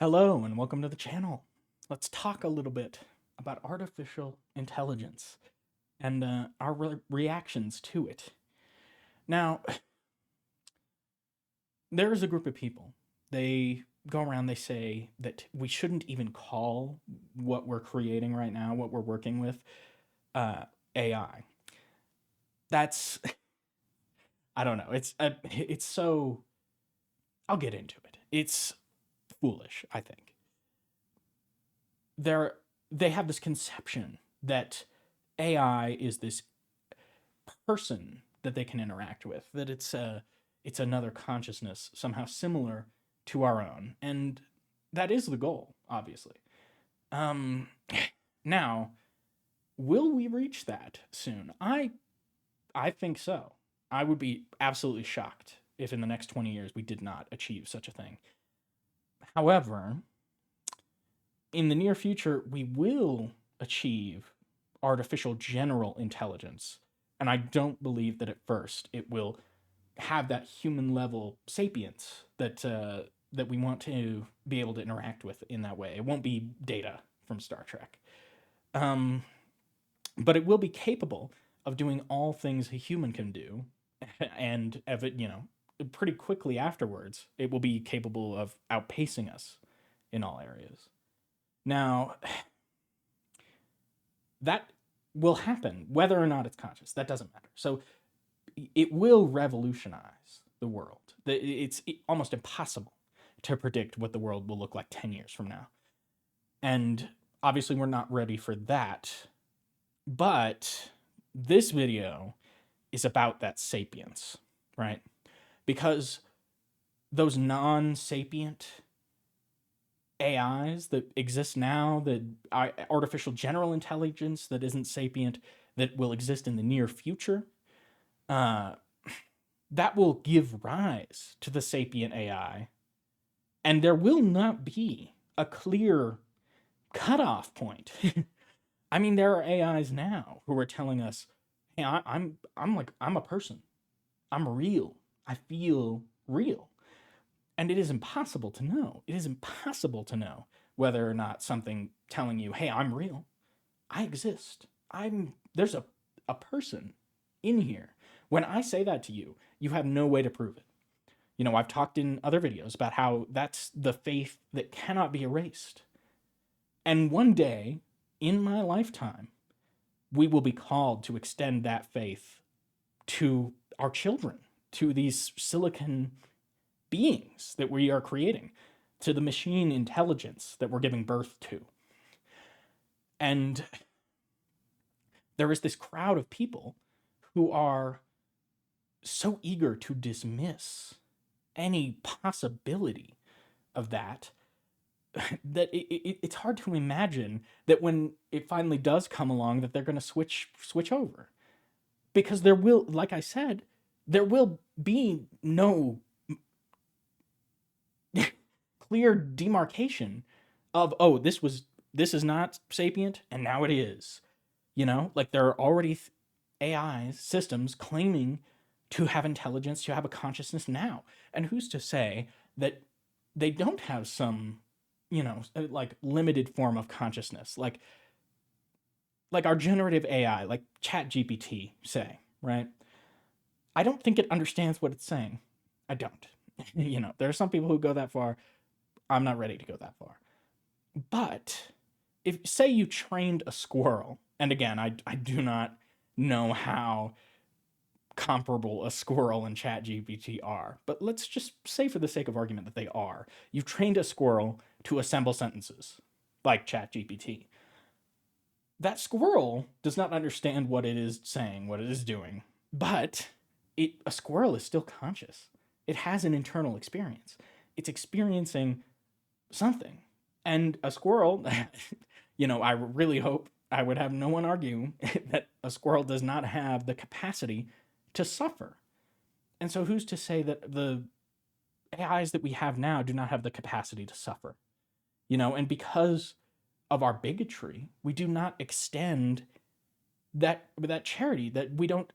Hello and welcome to the channel. Let's talk a little bit about artificial intelligence and our reactions to it. Now, there is a group of people. They go around, they say that we shouldn't even call what we're creating right now, what we're working with, uh, AI. That's, I don't know. It's so, I'll get into it. It's foolish, I think. They're, they have this conception that AI is this person that they can interact with, that it's another consciousness somehow similar to our own, and that is the goal, obviously. Um, Now, will we reach that soon? I think so. I would be absolutely shocked if in the next 20 years we did not achieve such a thing. However, in the near future, we will achieve artificial general intelligence. And I don't believe that at first it will have that human level sapience that we want to be able to interact with in that way. It won't be Data from Star Trek, um, but it will be capable of doing all things a human can do, and of it, pretty quickly afterwards, it will be capable of outpacing us in all areas. Now, that will happen whether or not it's conscious. That doesn't matter. So it will revolutionize the world. It's almost impossible to predict what the world will look like 10 years from now. And obviously, we're not ready for that. But this video is about that sapience, right? Because those non sapient AIs that exist now, that artificial general intelligence that isn't sapient, that will exist in the near future, uh, that will give rise to the sapient AI. And there will not be a clear cutoff point. I mean, there are AIs now who are telling us, "Hey, I'm a person. I'm real. I feel real." And it is impossible to know. It is impossible to know whether or not something telling you, "Hey, I'm real. I exist. There's a person in here." When I say that to you, you have no way to prove it. I've talked in other videos about how that's the faith that cannot be erased. And one day in my lifetime, we will be called to extend that faith to our children, to these silicon beings that we are creating, to the machine intelligence that we're giving birth to. And there is this crowd of people who are so eager to dismiss any possibility of that that it's hard to imagine that when it finally does come along that they're going to switch over, because there will, like I said, there will be no clear demarcation of, oh, this is not sapient and now it is. Like there are already AI systems claiming to have intelligence, to have a consciousness now. And who's to say that they don't have some, like limited form of consciousness, like our generative AI, like Chat GPT, say, right? I don't think it understands what it's saying. I don't. There are some people who go that far. I'm not ready to go that far. But if, say, you trained a squirrel, and again, I do not know how comparable a squirrel and Chat GPT are, but let's just say for the sake of argument that they are. You've trained a squirrel to assemble sentences like Chat GPT. That squirrel does not understand what it is saying, what it is doing, but a squirrel is still conscious. It has an internal experience. It's experiencing something. And a squirrel, I really hope I would have no one argue that a squirrel does not have the capacity to suffer. And so who's to say that the AIs that we have now do not have the capacity to suffer? And because of our bigotry, we do not extend that charity, that we don't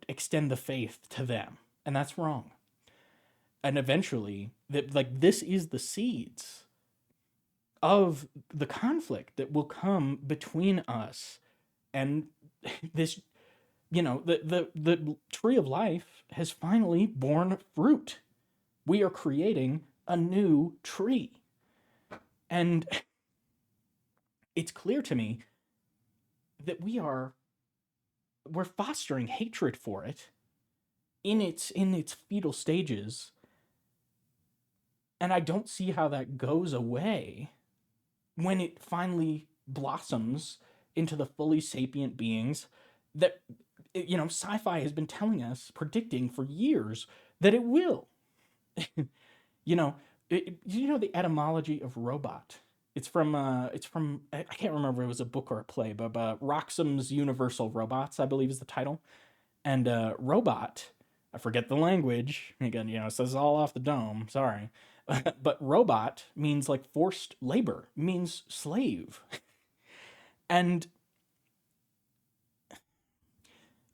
extend the faith to them. And that's wrong. And eventually, that, like, this is the seeds of the conflict that will come between us and this, the tree of life has finally borne fruit. We are creating a new tree. And it's clear to me that we're fostering hatred for it in its fetal stages, and I don't see how that goes away when it finally blossoms into the fully sapient beings that sci-fi has been telling us, predicting for years that it will. you know the etymology of robot? It's from I can't remember if it was a book or a play, but Roxham's Universal Robots, I believe, is the title. And robot, I forget the language again. It says all off the dome. Sorry, but robot means like forced labor, means slave, and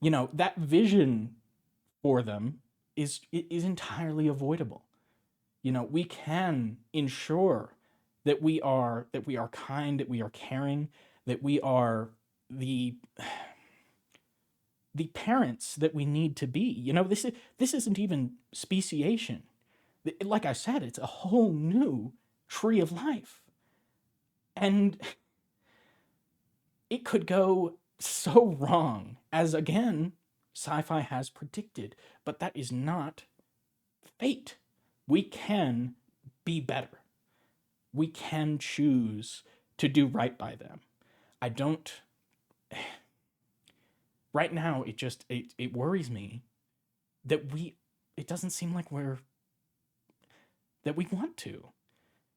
that vision for them is entirely avoidable. We can ensure that we are kind, that we are caring, that we are the the parents that we need to be. This isn't even speciation. Like I said, it's a whole new tree of life. And it could go so wrong, as again, sci-fi has predicted, but that is not fate. We can be better. We can choose to do right by them. I don't Right now it worries me that it doesn't seem like we want to.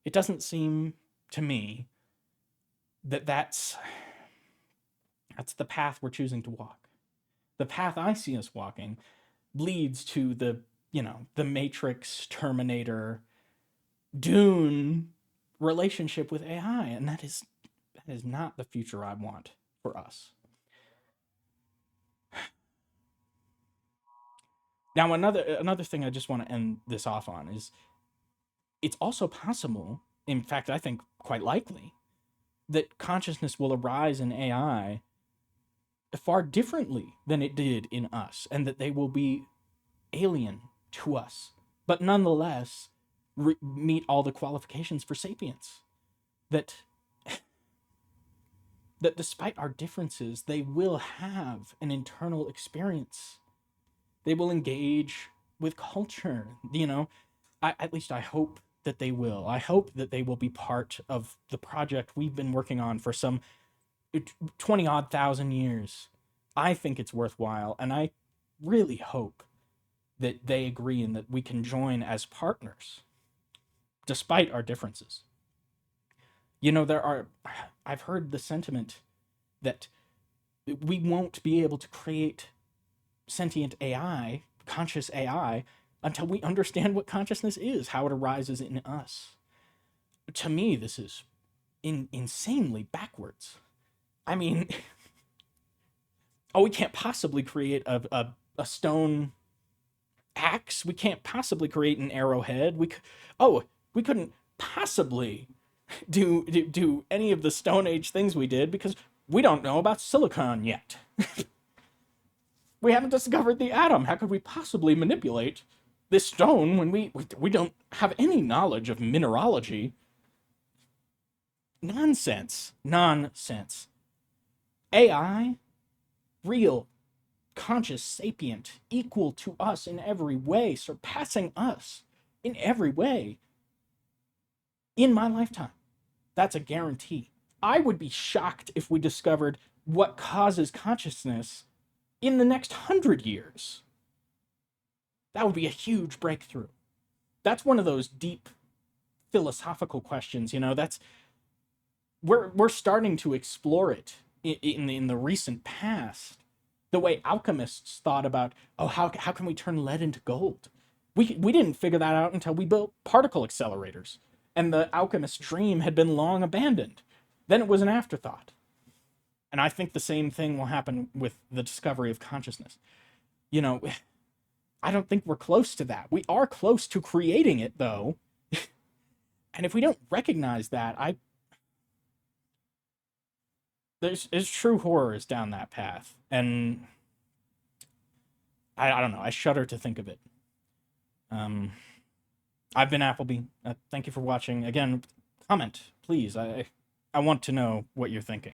It doesn't seem to me that that's the path we're choosing to walk. The path I see us walking leads to the Matrix, Terminator, Dune relationship with AI, and that is not the future I want for us. Now, another thing I just want to end this off on is it's also possible, in fact, I think quite likely, that consciousness will arise in AI far differently than it did in us, and that they will be alien to us, but nonetheless meet all the qualifications for sapience. That that despite our differences, they will have an internal experience. They will engage with culture. At least I hope that they will. I hope that they will be part of the project we've been working on for some 20 odd thousand years. I think it's worthwhile, and I really hope that they agree and that we can join as partners despite our differences. I've heard the sentiment that we won't be able to create sentient AI, conscious AI, until we understand what consciousness is, how it arises in us. To me, this is insanely backwards. I mean, oh, we can't possibly create a stone axe. We can't possibly create an arrowhead. We couldn't possibly do any of the Stone Age things we did because we don't know about silicon yet. We haven't discovered the atom. How could we possibly manipulate this stone when we don't have any knowledge of mineralogy? Nonsense. Nonsense. AI, real, conscious, sapient, equal to us in every way, surpassing us in every way in my lifetime. That's a guarantee. I would be shocked if we discovered what causes consciousness in the next 100 years. That would be a huge breakthrough. That's one of those deep philosophical questions. That's we're starting to explore it in the recent past. The way alchemists thought about, how can we turn lead into gold? We didn't figure that out until we built particle accelerators, and the alchemist's dream had been long abandoned. Then it was an afterthought. And I think the same thing will happen with the discovery of consciousness. You know, I don't think we're close to that. We are close to creating it, though. And if we don't recognize that, there's true horrors down that path, and I don't know. I shudder to think of it. Um, I've been Appleby. Thank you for watching. Again, comment, please. I want to know what you're thinking.